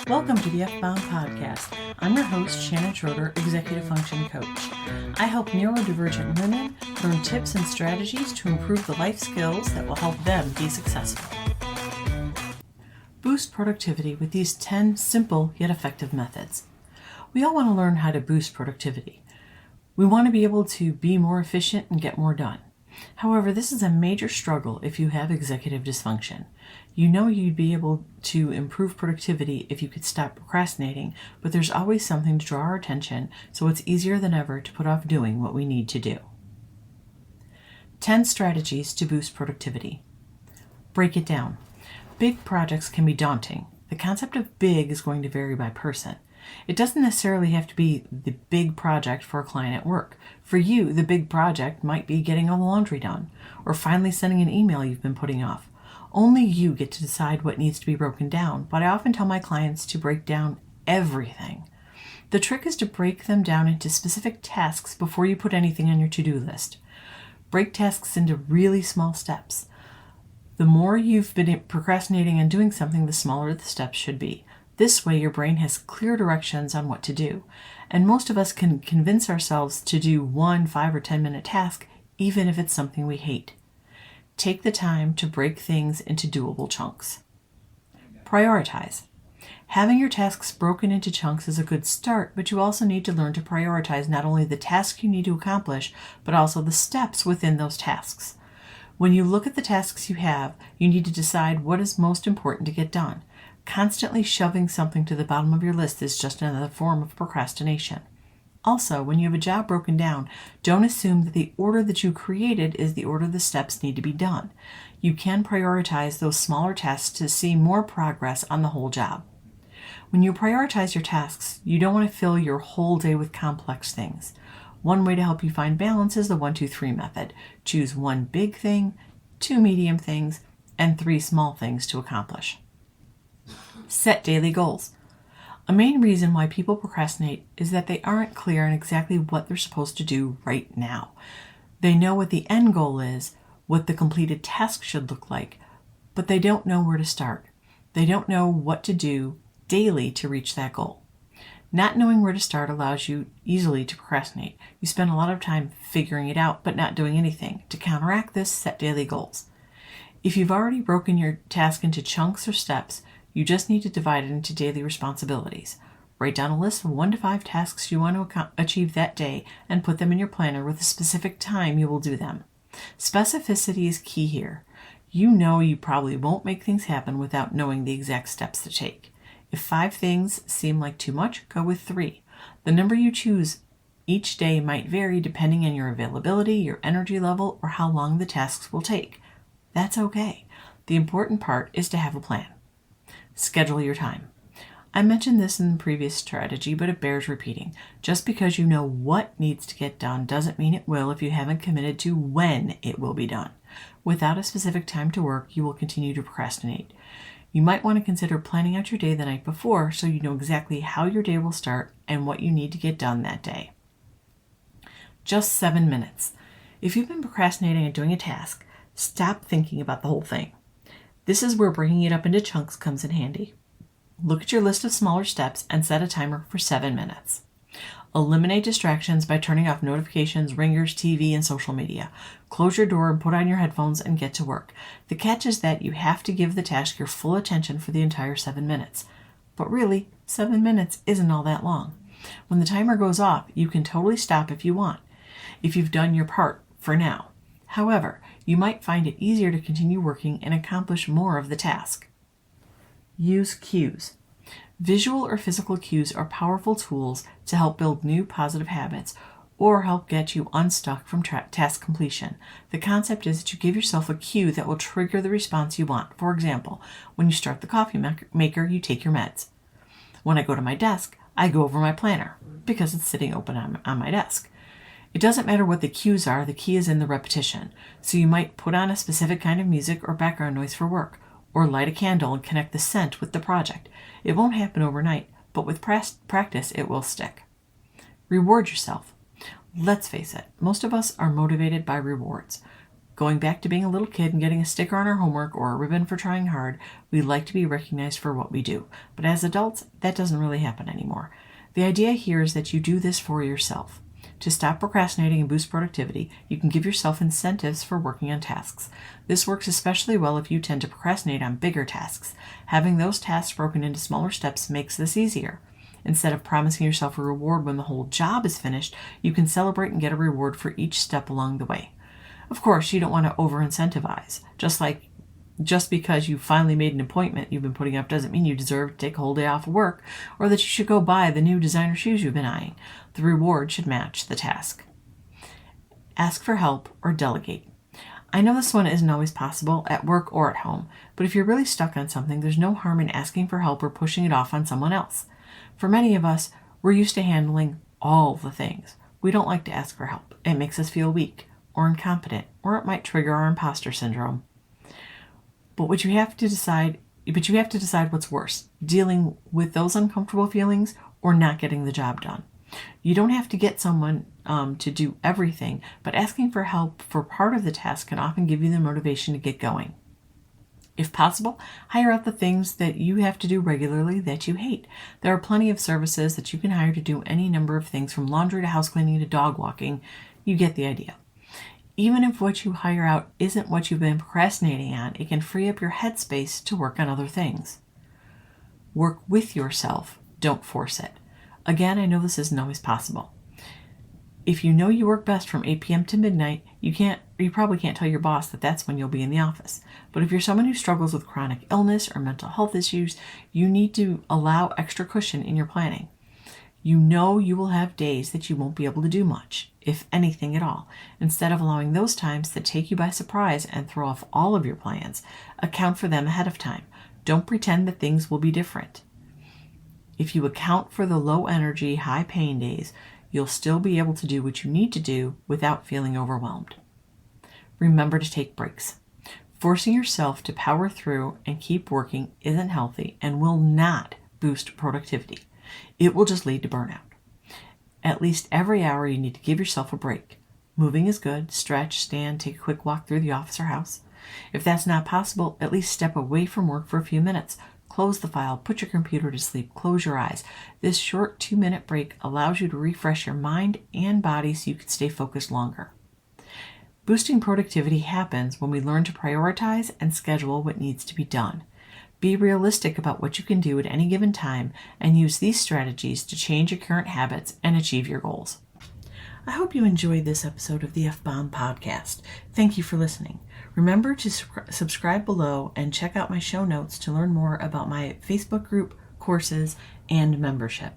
Welcome to the F-Bound Podcast. I'm your host, Shannon Schroeder, Executive Function Coach. I help neurodivergent women learn tips and strategies to improve the life skills that will help them be successful. Boost productivity with these 10 simple yet effective methods. We all want to learn how to boost productivity. We want to be able to be more efficient and get more done. However, this is a major struggle if you have executive dysfunction. You know you'd be able to improve productivity if you could stop procrastinating, but there's always something to draw our attention, so it's easier than ever to put off doing what we need to do. 10 strategies to boost productivity. Break it down. Big projects can be daunting. The concept of big is going to vary by person. It doesn't necessarily have to be the big project for a client at work. For you, the big project might be getting all the laundry done, or finally sending an email you've been putting off. Only you get to decide what needs to be broken down, but I often tell my clients to break down everything. The trick is to break them down into specific tasks before you put anything on your to-do list. Break tasks into really small steps. The more you've been procrastinating and doing something, the smaller the steps should be. This way, your brain has clear directions on what to do. And most of us can convince ourselves to do one 5 or 10 minute task, even if it's something we hate. Take the time to break things into doable chunks. Prioritize. Having your tasks broken into chunks is a good start, but you also need to learn to prioritize not only the task you need to accomplish, but also the steps within those tasks. When you look at the tasks you have, you need to decide what is most important to get done. Constantly shoving something to the bottom of your list is just another form of procrastination. Also, when you have a job broken down, don't assume that the order that you created is the order the steps need to be done. You can prioritize those smaller tasks to see more progress on the whole job. When you prioritize your tasks, you don't want to fill your whole day with complex things. One way to help you find balance is the 1-2-3 method. Choose one big thing, 2 medium things, and 3 small things to accomplish. Set daily goals. A main reason why people procrastinate is that they aren't clear on exactly what they're supposed to do right now. They know what the end goal is, what the completed task should look like, but they don't know where to start. They don't know what to do daily to reach that goal. Not knowing where to start allows you easily to procrastinate. You spend a lot of time figuring it out, but not doing anything. To counteract this, set daily goals. If you've already broken your task into chunks or steps, you just need to divide it into daily responsibilities. Write down a list of 1 to 5 tasks you want to achieve that day and put them in your planner with a specific time you will do them. Specificity is key here. You know you probably won't make things happen without knowing the exact steps to take. If 5 things seem like too much, go with 3. The number you choose each day might vary depending on your availability, your energy level, or how long the tasks will take. That's okay. The important part is to have a plan. Schedule your time. I mentioned this in the previous strategy, but it bears repeating. Just because you know what needs to get done doesn't mean it will if you haven't committed to when it will be done. Without a specific time to work, you will continue to procrastinate. You might want to consider planning out your day the night before so you know exactly how your day will start and what you need to get done that day. Just 7 minutes. If you've been procrastinating and doing a task, stop thinking about the whole thing. This is where breaking it up into chunks comes in handy. Look at your list of smaller steps and set a timer for 7 minutes. Eliminate distractions by turning off notifications, ringers, TV, and social media. Close your door and put on your headphones and get to work. The catch is that you have to give the task your full attention for the entire 7 minutes. But really, 7 minutes isn't all that long. When the timer goes off, you can totally stop if you want, if you've done your part for now. However, you might find it easier to continue working and accomplish more of the task. Use cues. Visual or physical cues are powerful tools to help build new positive habits or help get you unstuck from task completion. The concept is that you give yourself a cue that will trigger the response you want. For example, when you start the coffee maker, you take your meds. When I go to my desk, I go over my planner because it's sitting open on my desk. It doesn't matter what the cues are, the key is in the repetition. So you might put on a specific kind of music or background noise for work, or light a candle and connect the scent with the project. It won't happen overnight, but with practice it will stick. Reward yourself. Let's face it, most of us are motivated by rewards. Going back to being a little kid and getting a sticker on our homework or a ribbon for trying hard, we like to be recognized for what we do. But as adults, that doesn't really happen anymore. The idea here is that you do this for yourself. To stop procrastinating and boost productivity, you can give yourself incentives for working on tasks. This works especially well if you tend to procrastinate on bigger tasks. Having those tasks broken into smaller steps makes this easier. Instead of promising yourself a reward when the whole job is finished, you can celebrate and get a reward for each step along the way. Of course, you don't want to over-incentivize. Just because you finally made an appointment you've been putting up doesn't mean you deserve to take a whole day off of work or that you should go buy the new designer shoes you've been eyeing. The reward should match the task. Ask for help or delegate. I know this one isn't always possible at work or at home, but if you're really stuck on something, there's no harm in asking for help or pushing it off on someone else. For many of us, we're used to handling all the things. We don't like to ask for help. It makes us feel weak or incompetent, or it might trigger our imposter syndrome. But you have to decide what's worse, dealing with those uncomfortable feelings or not getting the job done. You don't have to get someone to do everything, but asking for help for part of the task can often give you the motivation to get going. If possible, hire out the things that you have to do regularly that you hate. There are plenty of services that you can hire to do any number of things, from laundry to house cleaning to dog walking. You get the idea. Even if what you hire out isn't what you've been procrastinating on, it can free up your headspace to work on other things. Work with yourself. Don't force it. Again, I know this isn't always possible. If you know you work best from 8 p.m. to midnight, you probably can't tell your boss that that's when you'll be in the office. But if you're someone who struggles with chronic illness or mental health issues, you need to allow extra cushion in your planning. You know you will have days that you won't be able to do much, if anything at all. Instead of allowing those times to take you by surprise and throw off all of your plans, account for them ahead of time. Don't pretend that things will be different. If you account for the low energy, high pain days, you'll still be able to do what you need to do without feeling overwhelmed. Remember to take breaks. Forcing yourself to power through and keep working isn't healthy and will not boost productivity. It will just lead to burnout. At least every hour you need to give yourself a break. Moving is good. Stretch, stand, take a quick walk through the office or house. If that's not possible, at least step away from work for a few minutes. Close the file, put your computer to sleep, close your eyes. This short 2-minute break allows you to refresh your mind and body so you can stay focused longer. Boosting productivity happens when we learn to prioritize and schedule what needs to be done. Be realistic about what you can do at any given time and use these strategies to change your current habits and achieve your goals. I hope you enjoyed this episode of the F-Bomb Podcast. Thank you for listening. Remember to subscribe below and check out my show notes to learn more about my Facebook group, courses, and membership.